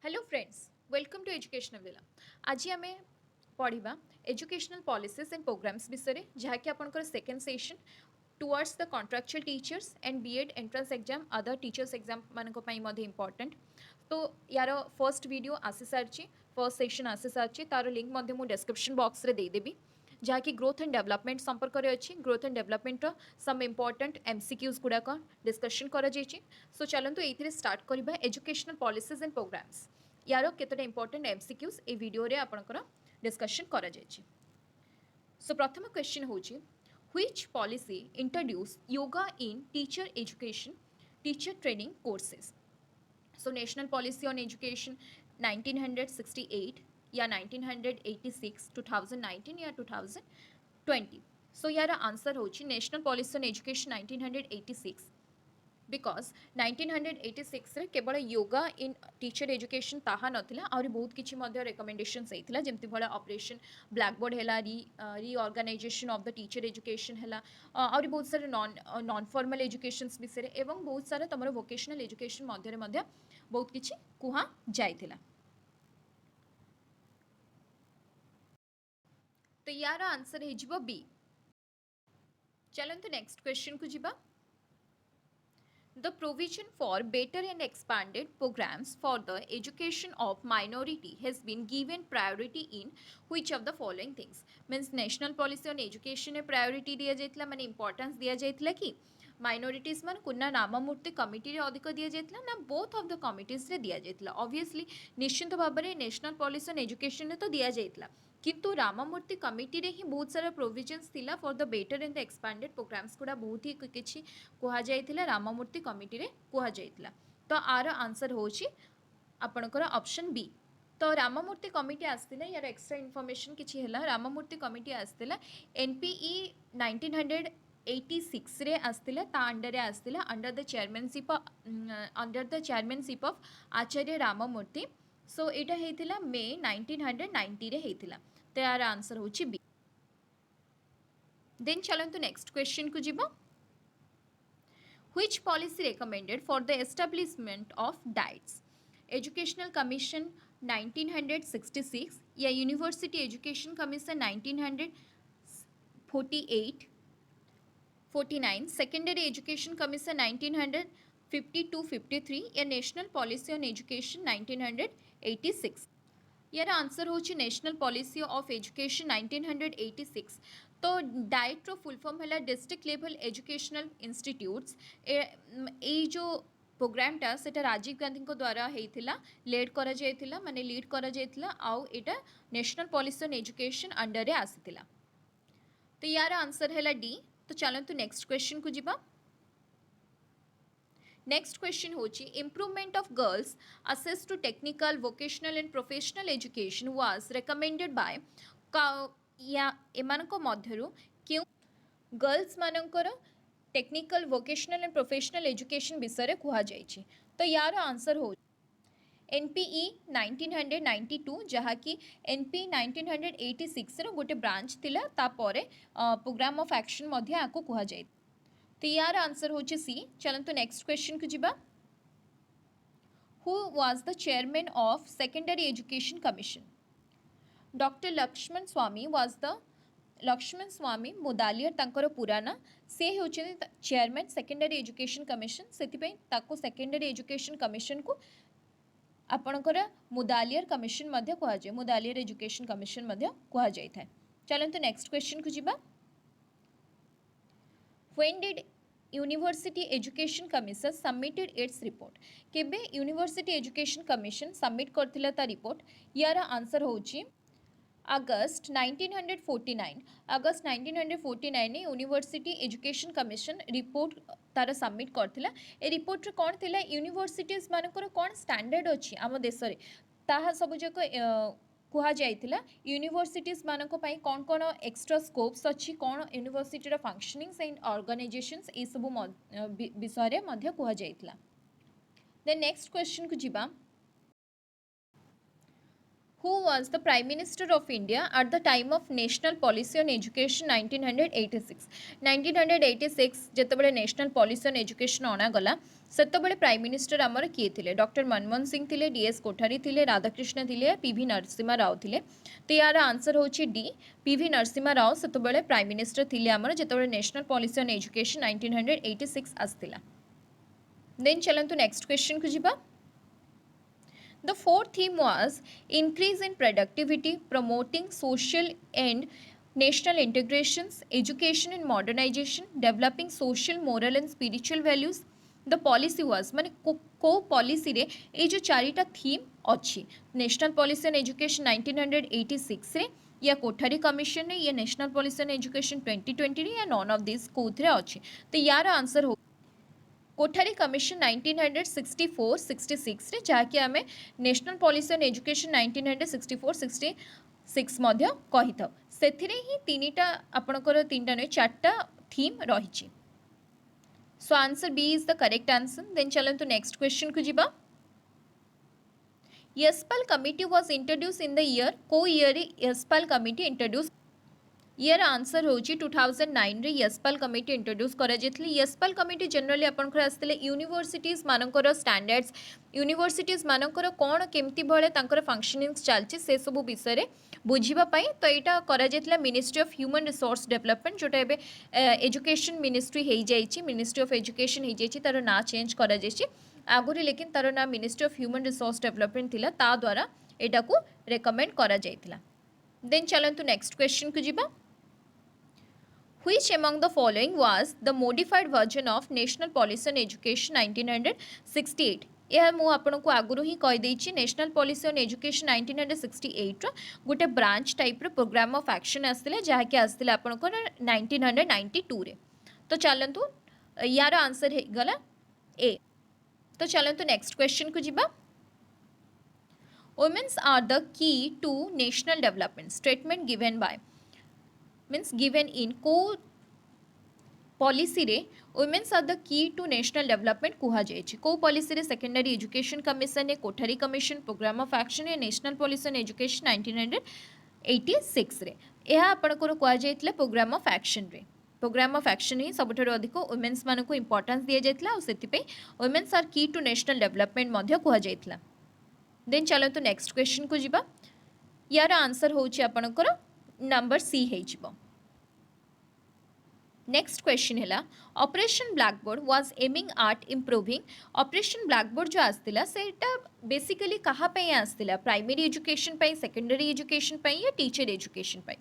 Hello friends, welcome to educational वेला। आज आम पढ़ा एजुकेशनल पॉलिसीज एंड प्रोग्राम्स विषय जहाँकि आपंकर second session towards the contractual teachers and BEd entrance exam other teachers exam मानी इंपॉर्टेंट। तो यार फर्स्ट वीडियो आसी सारी, फर्स्ट सेशन आसी सारी, तार लिंक मुझे डिस्क्रिप्शन बॉक्स रे देदेवी जहाँकि ग्रोथ एंड डेवलपमेंट संपर्क में अच्छी। Growth and development some important MCQs गुड़ाक डिस्कशन कर। सो चलतु ये स्टार्ट करवा एजुकेशनल पॉलिसीज एंड प्रोग्राम्स। यार केतटा इंपोर्टेंट एमसीक्यूज ए वीडियो रे आपणकर डिस्कशन करा जायछि। सो प्रथम क्वेश्चन होछि which policy introduce yoga in teacher education teacher training courses. So national policy on education 1968 या 1986, 2019 या 2020। सो यार आंसर होछि national policy on education 1986 because 1986 रे केवल योगा इन टीचर एजुकेशन ताहा नथिला और बहुत किछि मध्य रिकमेंडेशंस हेतिला जेमति भला ऑपरेशन ब्लैक बोर्ड हैला reorganisation of the teacher education हैला और बहुत सारे नॉन फॉर्मल एजुकेशंस विषय एवं बहुत सारे तमरो वोकेशनल एजुकेशन मध्य बहुत किछि कुहा जायथिला। तो यार आंसर हे जिवो बी। चलंतु नेक्स्ट क्वेश्चन को जिबा। The provision for better and expanded programs for the education of minority has been given priority in which of the following things? Means national policy on education में priority दिया जाइतला माने importance दिया जाइतला कि minorities मान कुन्ना नाममूर्ति committee रे अधिक दिया जाइतला ना both of the committees रे दिया जाइतला। obviously निश्चित भाव में national policy on education ने तो दिया जाइतला किंतु राममूर्ति कमिटी रे ही बहुत सारा प्रोविजन्स थिला for the better and the expanded programmes गुड़ा बहुत ही किछि कुहा जाइथिला राममूर्ति कमिटी रे कुहा जाइथिला। तो आर आंसर होछि आपनकर ऑप्शन बी। तो राममूर्ति कमिटी आस्तिला यार एक्स्ट्रा इन्फॉर्मेशन किछि हैला। राममूर्ति कमिटी आस्तिला एनपीई 1986 रे आस्तिला ता अंडर रे आस्तिला अंडर द चेयरमैनशिप ऑफ आचार्य राममूर्ति। सो एटा हेतिला मे 1990 रे हेतिला। तो यार आंसर होछि बी। देन चलंतु नेक्स्ट क्वेश्चन को जिबो। Which policy recommended for the establishment of diets? Educational Commission 1966 या University Education Commission 1948 49, Secondary Education Commission 1952-53 या National Policy on Education 1986। यार आंसर होछि नेशनल पॉलिसी ऑफ एजुकेशन 1986। तो डाइट रो full form है district level educational institutes. ए जो प्रोग्रामटा सेटा राजीव गांधी को द्वारा हेतिला लीड करा जायतिला माने लीड करा जायतिला आउ एटा national policy on education under रे आसीतिला। तो यार आंसर हैला डी। तो चलंतु नेक्स्ट क्वेश्चन को जिबा। नेक्स्ट क्वेश्चन होची improvement of girls access to technical vocational and professional education was recommended by या एमानको मध्यरु क्यों गर्ल्स मानकर technical vocational and professional education विषय कुहा जाइछि। तो यार आंसर हो एनपीई 1992 जहाँकि एनपी 1986 रो गोटे ब्रांच थिला तापरे प्रोग्राम ऑफ एक्शन मध्य आको कुहा जाय। तो यार आंसर होछि सी। चलंतु नेक्स्ट क्वेश्चन को जिबा। Who was the chairman of Secondary Education Commission? Dr. Lakshman Swamy was the Lakshman स्वामी मुदालियर तांकर पुराना से होचे चेयरमैन सेकेंडरी एजुकेशन कमिशन सेतिपई ताको सेकेंडरी एजुकेशन कमिशन को आपणकर मुदालियर कमिशन मध्य कुहा जाय मुदालियर एजुकेशन कमिशन मध्य कुहा जाय थाय। चलंतु नेक्स्ट क्वेश्चन को जिबा। When did University Education Commission submitted its report? केबे University Education Commission submit करथिला ता रिपोर्ट। यार आंसर होची अगस्त 1949। अगस्त 1949 ने यूनिवर्सिटी एजुकेशन कमिशन रिपोर्ट तार सबमिट करथिला। ए रिपोर्ट रे कोन थिला यूनिवर्सिटीज मानकर कोन स्टैंडर्ड अछि आम देश रे ताहा सब जक कुहा जाइथिला। यूनिवर्सिटीज मानको पई कोन कोन एक्स्ट्रा स्कोप्स अछि कोन university row functionings and organisations ए सब विषय रे मध्य कुहा जाइथिला। देन नेक्स्ट क्वेश्चन को जिबा। Who was the Prime Minister of India at the time of National Policy on Education 1986? 1986 जेतेबेले नेशनल पॉलिसी ऑन एजुकेशन अना गला सेतबेले प्राइम मिनिस्टर आमर किए थे? डॉक्टर मनमोहन सिंह थे, डीएस कोठारी थे, राधाकृष्ण थे, पीवी नरसिम्हा राव थे? तो यार आंसर होची डी, पीवी नरसिम्हा राव सेतबेले प्राइम मिनिस्टर थे आमर जेतबेले नेशनल पॉलिसी ऑन एजुकेशन 1986 आसतिला। देन चलंतु नेक्स्ट क्वेश्चन को जिबा। The fourth theme was increase in productivity, promoting social and national integrations, education and modernization, developing social, moral and spiritual values. The policy was माने को policy रे ए जो चारिटा theme अच्छी नेशनल पॉलिसी ऑन एजुकेशन 1986 रे या कोठारी कमिशन रे या नेशनल पॉलिसी ऑन एजुकेशन 2020 रे या नॉन ऑफ दिस कोथरे अच्छी। तो यार आंसर हो कोठारी कमिशन 1964-66 रे जहाँकि आम नेशनल पॉलिसी ऑन एजुकेशन 1964-66 मध्य कही था से ही तीनटा आपणकर तीनटा नुहे चार्टा थीम रही। So answer B is the correct answer. Then चलते नेक्स्ट क्वेश्चन को जिबा। Yashpal committee was introduce in the year को ईयर यशपाल कमिटी इंट्रोड्यूस यार आंसर होची 2009 रे यशपाल कमिटी इंट्रोड्यूस करा जेतली। यशपाल कमिटी जनरली आपनकर आस्ते यूनिवर्सिटीज मानकर स्टैंडर्ड्स यूनिवर्सिटीज मानकर कौन केमती भले तांकर फंक्शनिंग्स चलची से सब विषय रे बुझिबा पई तो एटा करा जेतला ministry of human resource development जोटा एबे एजुकेशन मिनिस्ट्री हेई जाईची मिनिस्ट्री ऑफ एजुकेशन हेई जाईची तार ना चेंज करा जाईची आगुरी लेकिन तार ना ministry of human resource development थिला ता द्वारा एटा को रेकमेंड करा जाईतिला। देन चलंतु नेक्स्ट क्वेश्चन को जिबा। Which among the following was the modified version of National Policy on Education 1968? यह मु आपन को आगुरु ही कहि देछि नेशनल पॉलिसी ऑन एजुकेशन 1968 रो गोटे ब्रांच टाइप रो प्रोग्राम ऑफ एक्शन आस्तिले जहा कि आस्तिले आपन को 1992 रे। तो चलंतु यार आंसर हे गला ए। तो चलंतु नेक्स्ट क्वेश्चन को जिबा। Women's are the key to national development statement given by means given in को पॉलिसी रे women's are the key to national development कुहा जायछि को पॉलिसी रे सेकेंडरी एजुकेशन कमिशन ने Kothari commission programme of action या नेशनल पॉलिसी ऑन एजुकेशन 1986 रे यह आपनकर कुहा जायतिला प्रोग्राम ऑफ एक्शन रे। प्रोग्राम ऑफ एक्शन ही सबठारु अधिक वुमेन्स मानक इंपोर्टेंस दिया जायतिला और सेति पे वुमेन्स आर की टू नेशनल डेवलपमेंट मध्य कुहा जायतिला। देन चलंतु नेक्स्ट क्वेश्चन को जिबा। यार आंसर होछि आपनकर नंबर सी है जिवो। नेक्स्ट क्वेश्चन है operation blackboard was aiming at improving operation blackboard जो आस्तिला सेटा बेसिकली कहाँ पे आस्तिला प्राइमरी एजुकेशन पे सेकेंडरी एजुकेशन पे या टीचर एजुकेशन पे।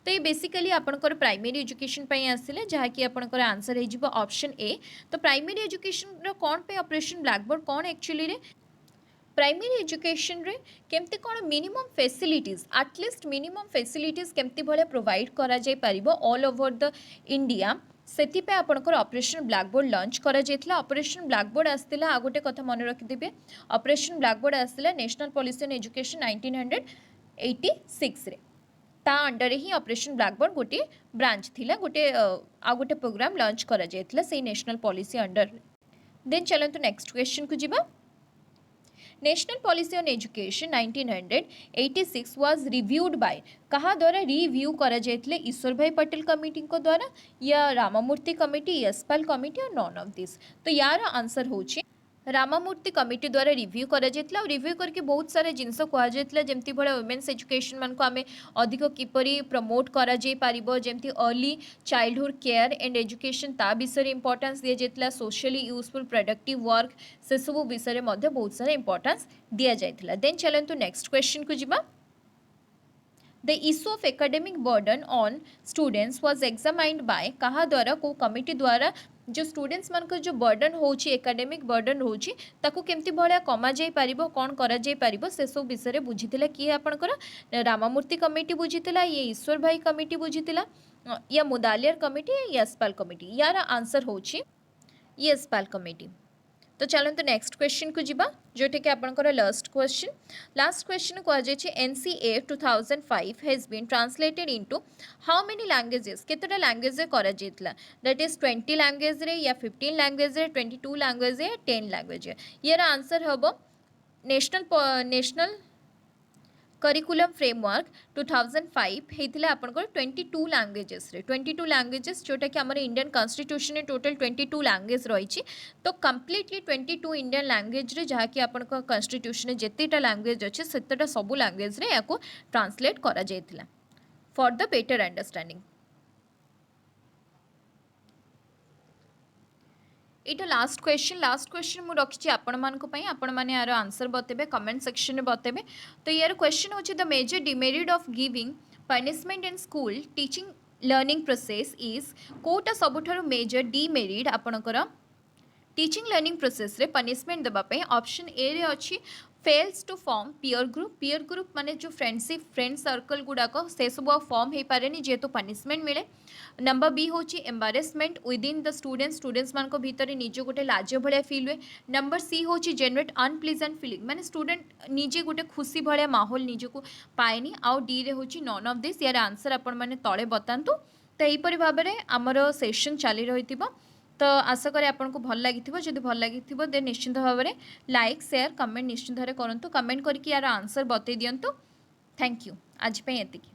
तो ये बेसिकली आपनकर प्राइमरी एजुकेशन पे आस्तिला जहाँ कि आपनकर आंसर है जिवो ऑप्शन ए। तो प्राइमरी एजुकेशन रो कौन पे ऑपरेशन ब्लैकबोर्ड कौन एक्चुअली रे प्राइमरी एजुकेशन रे केमती कौन minimum facilities at least minimum facilities केमती भले प्रोवाइड करा जाय परिबो ऑल ओवर द इंडिया सेति पे आपनकर ऑपरेशन ब्लैकबोर्ड लॉन्च करा जायतला। ऑपरेशन ब्लैकबोर्ड आस्तिला आ गोटे कथा मन रखि दिबे ऑपरेशन ब्लैकबोर्ड आस्तिला नेशनल पॉलिसी ऑन एजुकेशन 1986 रे ता अंडर ही ऑपरेशन ब्लैकबोर्ड गोटे ब्रांच थिला गोटे आ गोटे प्रोग्राम लॉन्च करा जायतला से नेशनल पॉलिसी अंडर। देन चलंतु नेक्स्ट क्वेश्चन को जिबा। National policy on education 1986 was reviewed by कहा द्वारा रिव्यू करा जायतले ईश्वर भाई पटेल कमिटी को द्वारा या रामामूर्ति कमिटी यशपाल कमिटी और नॉन ऑफ दिस। तो यार आंसर होछि रामामूर्ति कमिटी द्वारा रिव्यू करा जायतला और रिव्यू करके बहुत सारे जिनस कहा जायतला जेमती भले वुमेन्स एजुकेशन मान को आमे अधिक किपरि प्रमोट करा जाय पारिबो जेमती early childhood care and education ता विषय इंपोर्टेंस दिया जायतला सोशली यूजफुल प्रोडक्टिव वर्क से सब विषय मध्ये बहुत सारा इंपोर्टेंस दिया जायतला। देन चलंतु नेक्स्ट क्वेश्चन को जिबा। The issue of academic burden on students was examined by कहा द्वारा को कमिटी द्वारा जो स्टूडेंट्स मान जो बर्डन होची एकेडमिक बर्डन होची ताकू केमती भलिया कमा जाय पारिबो कौन करा जाय पारिबो से सब विषय बुझीतिला किए आपनकर रामामूर्ति कमिटी बुझीतिला ये ईश्वर भाई कमिटी बुझीतिला या मुदालियर कमिटी या यशपाल कमिटी। यार आंसर होची यशपाल कमिटी। तो चलते नेक्स्ट क्वेश्चन को जिबा जोटे कि आपनकर लास्ट क्वेश्चन को जायछि NCA 2005 has been translated into how many languages केतटा लैंग्वेज रे करा जेतला दैट इज 20 लैंग्वेज रे या 15 लैंग्वेज रे 22 लैंग्वेज रे 10 लैंग्वेज रे। यार आंसर हबो नेशनल करिकुलम फ्रेमवर्क 2005 होता आपंकर 22 लैंग्वेजेस रे 22 लैंग्वेजेस जोटा कि आम इंडियन कॉन्स्टिट्यूशन में टोटल 22 लैंग्वेज रही तो कम्प्लीटली 22 इंडियन लैंग्वेज रे जहाँकि आपण कॉन्स्टिट्यूशन जितेटा लैंग्वेज अच्छे सेतेटा सबू लैंग्वेज रे या ट्रांसलेट करा जायतिला फॉर द बेटर अंडरस्टैंडिंग। ये लास्ट क्वेश्चन मुझे रखी आपण मैंने यार आंसर बतेबे कमेंट सेक्शन में बतेबे। तो यार क्वेश्चन होची the major demerit of giving punishment in school teaching learning process is कोटा सबुठारु मेजर डिमेरिट आपणकर टीचिंग लर्निंग प्रोसेस रे पनिशमेंट देवाई। ऑप्शन ए रे अच्छी fails to form peer group माने जो फ्रेंडशिप फ्रेंड सर्कल गुड़ाक से सब फॉर्म हो पारे जेहेतु पनिशमेंट मिले। नंबर बी हूँ एम्बारेसमेंट विदिन द स्टूडेंट्स मान भितर निज गोटे लाज भाया फिल हुए। नंबर सी हूँ जेनेरेट अनप्लीजेंट फिलिंग माने स्टूडेंट निजे गोटे खुशी भाया माहौल निजक पाएनि। आउ डी रे हूँ नन ऑफ दिस यार आंसर आपण मैंने तले बतातु। तो यहीपरि भाव में आमर सेशन चली रही। तो आशा करें आपको भल लगी जदि भल लगी देन निश्चिंत भाव में लाइक शेयर कमेंट निश्चिंत भाव करूँ। कमेंट करके यार आंसर बतई दिंतु। थैंक यू आज पे एतिकी।